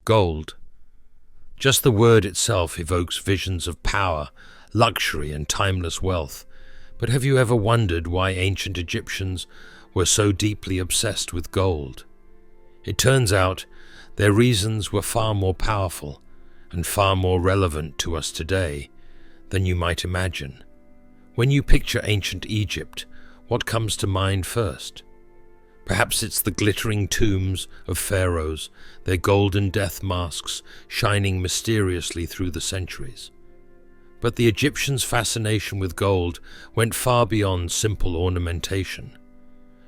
Gold. Just the word itself evokes visions of power, luxury, and timeless wealth. But have you ever wondered why ancient Egyptians were so deeply obsessed with gold? It turns out their reasons were far more powerful and far more relevant to us today than you might imagine. When you picture ancient Egypt, what comes to mind first? Perhaps it's the glittering tombs of pharaohs, their golden death masks shining mysteriously through the centuries. But the Egyptians' fascination with gold went far beyond simple ornamentation.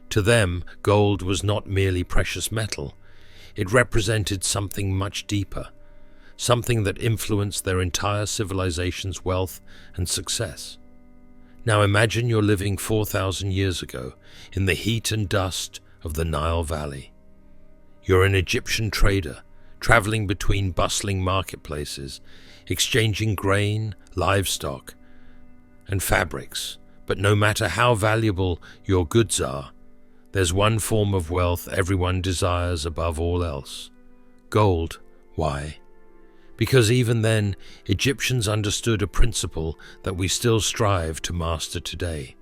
To them, gold was not merely precious metal. It represented something much deeper, something that influenced their entire civilization's wealth and success. Now imagine you're living 4,000 years ago in the heat and dust of the Nile Valley. You're an Egyptian trader, traveling between bustling marketplaces, exchanging grain, livestock, and fabrics. But no matter how valuable your goods are, there's one form of wealth everyone desires above all else: gold. Why? Because even then, Egyptians understood a principle that we still strive to master today.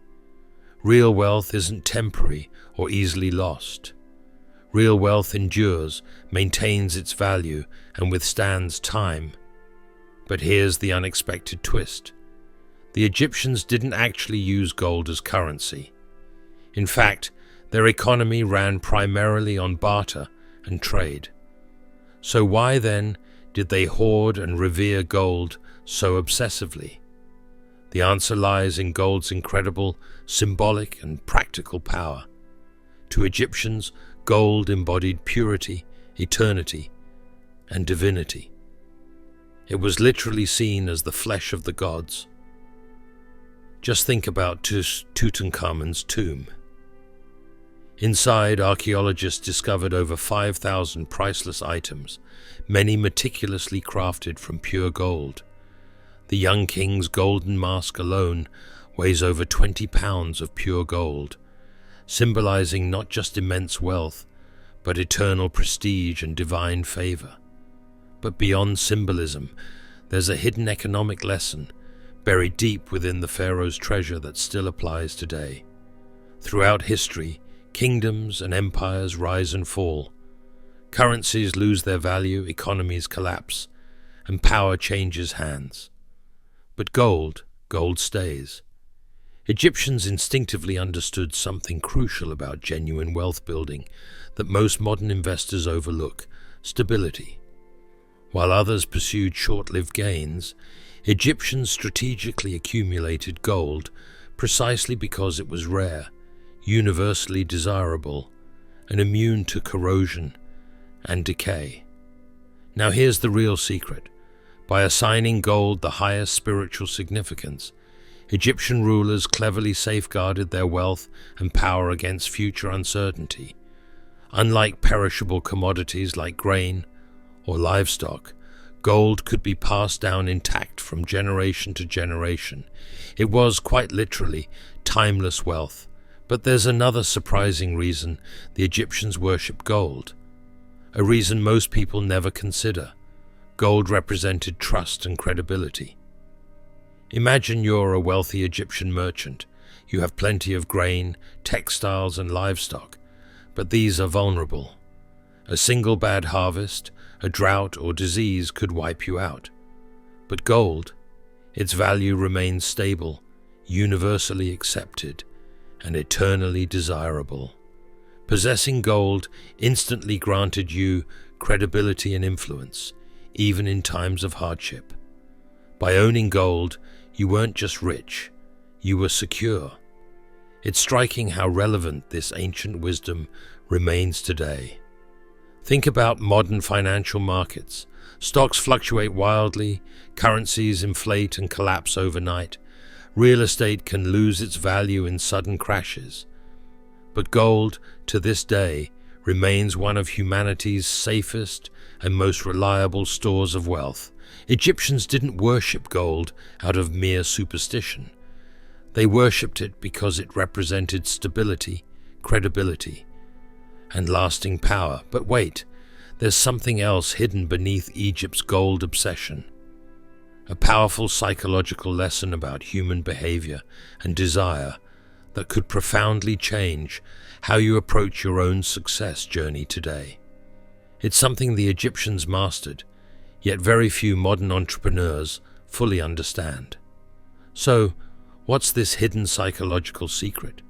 Real wealth isn't temporary or easily lost. Real wealth endures, maintains its value, and withstands time. But here's the unexpected twist. The Egyptians didn't actually use gold as currency. In fact, their economy ran primarily on barter and trade. So why then did they hoard and revere gold so obsessively? The answer lies in gold's incredible symbolic and practical power. To Egyptians, gold embodied purity, eternity, and divinity. It was literally seen as the flesh of the gods. Just think about Tutankhamun's tomb. Inside, archaeologists discovered over 5,000 priceless items, many meticulously crafted from pure gold. The young king's golden mask alone weighs over 20 pounds of pure gold, symbolizing not just immense wealth, but eternal prestige and divine favor. But beyond symbolism, there's a hidden economic lesson buried deep within the pharaoh's treasure that still applies today. Throughout history, kingdoms and empires rise and fall. Currencies lose their value, economies collapse, and power changes hands. But gold stays. Egyptians instinctively understood something crucial about genuine wealth building that most modern investors overlook: stability. While others pursued short-lived gains, Egyptians strategically accumulated gold precisely because it was rare, universally desirable, and immune to corrosion and decay. Now here's the real secret. By assigning gold the highest spiritual significance, Egyptian rulers cleverly safeguarded their wealth and power against future uncertainty. Unlike perishable commodities like grain or livestock, gold could be passed down intact from generation to generation. It was, quite literally, timeless wealth. But there's another surprising reason the Egyptians worshipped gold, a reason most people never consider. Gold represented trust and credibility. Imagine you're a wealthy Egyptian merchant. You have plenty of grain, textiles, and livestock, but these are vulnerable. A single bad harvest, a drought, or disease could wipe you out. But gold, its value remains stable, universally accepted, and eternally desirable. Possessing gold instantly granted you credibility and influence, even in times of hardship. By owning gold, you weren't just rich, you were secure. It's striking how relevant this ancient wisdom remains today. Think about modern financial markets. Stocks fluctuate wildly, currencies inflate and collapse overnight. Real estate can lose its value in sudden crashes. But gold, to this day, remains one of humanity's safest and most reliable stores of wealth. Egyptians didn't worship gold out of mere superstition. They worshipped it because it represented stability, credibility, and lasting power. But wait, there's something else hidden beneath Egypt's gold obsession. A powerful psychological lesson about human behavior and desire that could profoundly change how you approach your own success journey today. It's something the Egyptians mastered, yet very few modern entrepreneurs fully understand. So, what's this hidden psychological secret?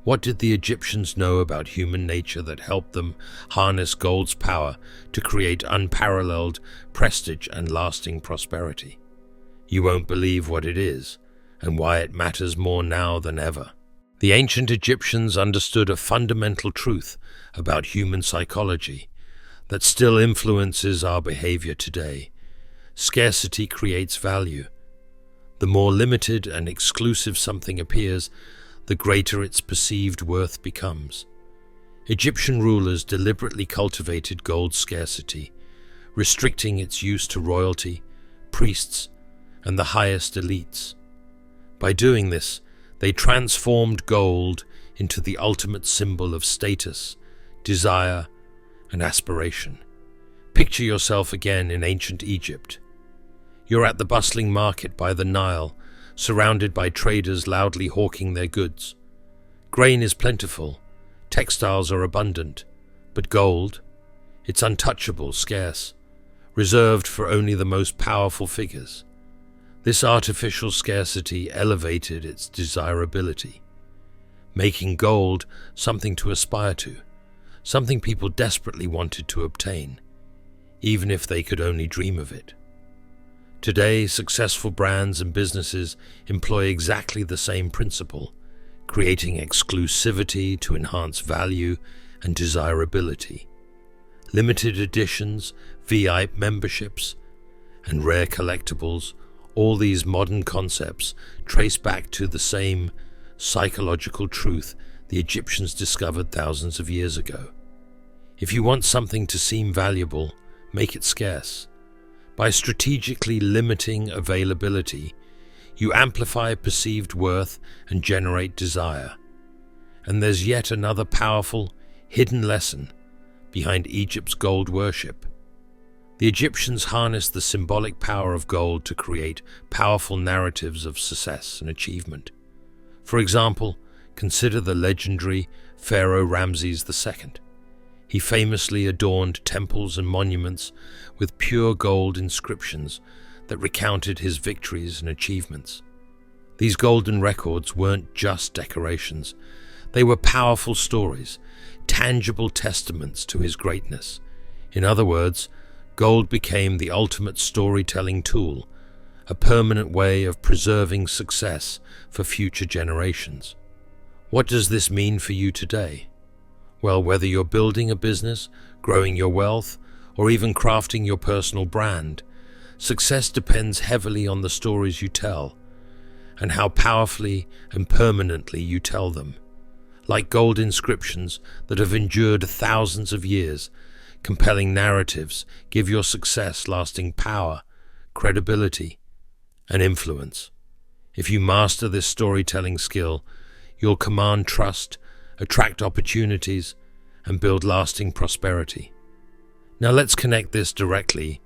What did the Egyptians know about human nature that helped them harness gold's power to create unparalleled prestige and lasting prosperity? You won't believe what it is, and why it matters more now than ever. The ancient Egyptians understood a fundamental truth about human psychology that still influences our behavior today. Scarcity creates value. The more limited and exclusive something appears, the greater its perceived worth becomes. Egyptian rulers deliberately cultivated gold's scarcity, restricting its use to royalty, priests, and the highest elites. By doing this, they transformed gold into the ultimate symbol of status, desire, and aspiration. Picture yourself again in ancient Egypt. You're at the bustling market by the Nile, surrounded by traders loudly hawking their goods. Grain is plentiful, textiles are abundant, but gold, it's untouchable, scarce, reserved for only the most powerful figures. This artificial scarcity elevated its desirability, making gold something to aspire to, something people desperately wanted to obtain, even if they could only dream of it. Today, successful brands and businesses employ exactly the same principle, creating exclusivity to enhance value and desirability. Limited editions, VIP memberships, and rare collectibles, all these modern concepts trace back to the same psychological truth the Egyptians discovered thousands of years ago. If you want something to seem valuable, make it scarce. By strategically limiting availability, you amplify perceived worth and generate desire. And there's yet another powerful, hidden lesson behind Egypt's gold worship. The Egyptians harnessed the symbolic power of gold to create powerful narratives of success and achievement. For example, consider the legendary Pharaoh Ramses II. He famously adorned temples and monuments with pure gold inscriptions that recounted his victories and achievements. These golden records weren't just decorations. They were powerful stories, tangible testaments to his greatness. In other words, gold became the ultimate storytelling tool, a permanent way of preserving success for future generations. What does this mean for you today? Well, whether you're building a business, growing your wealth, or even crafting your personal brand, success depends heavily on the stories you tell and how powerfully and permanently you tell them. Like gold inscriptions that have endured thousands of years, compelling narratives give your success lasting power, credibility, and influence. If you master this storytelling skill, you'll command trust, attract opportunities, and build lasting prosperity. Now let's connect this directly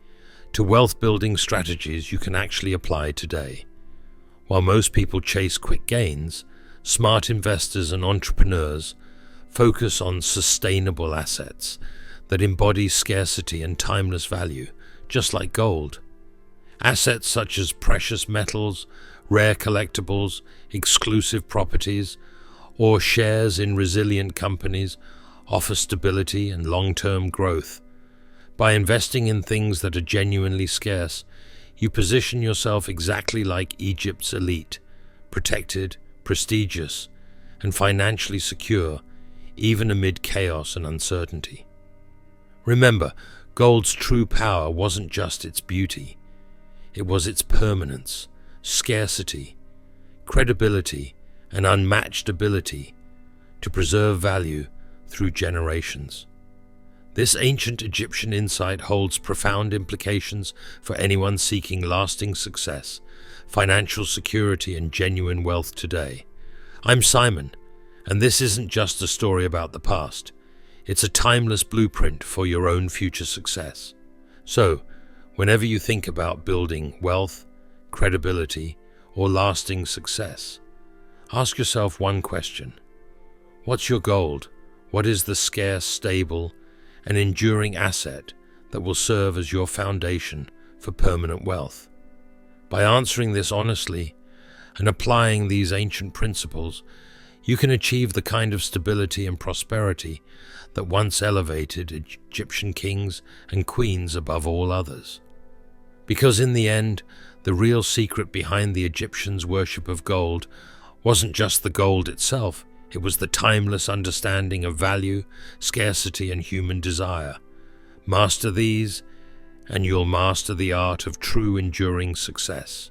to wealth-building strategies you can actually apply today. While most people chase quick gains, smart investors and entrepreneurs focus on sustainable assets that embody scarcity and timeless value, just like gold. Assets such as precious metals, rare collectibles, exclusive properties, or shares in resilient companies offer stability and long-term growth. By investing in things that are genuinely scarce, you position yourself exactly like Egypt's elite, protected, prestigious, and financially secure, even amid chaos and uncertainty. Remember, gold's true power wasn't just its beauty. It was its permanence, scarcity, credibility, and unmatched ability to preserve value through generations. This ancient Egyptian insight holds profound implications for anyone seeking lasting success, financial security, and genuine wealth today. I'm Simon, and this isn't just a story about the past. It's a timeless blueprint for your own future success. So, whenever you think about building wealth, credibility, or lasting success, ask yourself one question. What's your gold? What is the scarce, stable, and enduring asset that will serve as your foundation for permanent wealth? By answering this honestly and applying these ancient principles, you can achieve the kind of stability and prosperity that once elevated Egyptian kings and queens above all others. Because in the end, the real secret behind the Egyptians' worship of gold wasn't just the gold itself, it was the timeless understanding of value, scarcity, and human desire. Master these, and you'll master the art of true enduring success.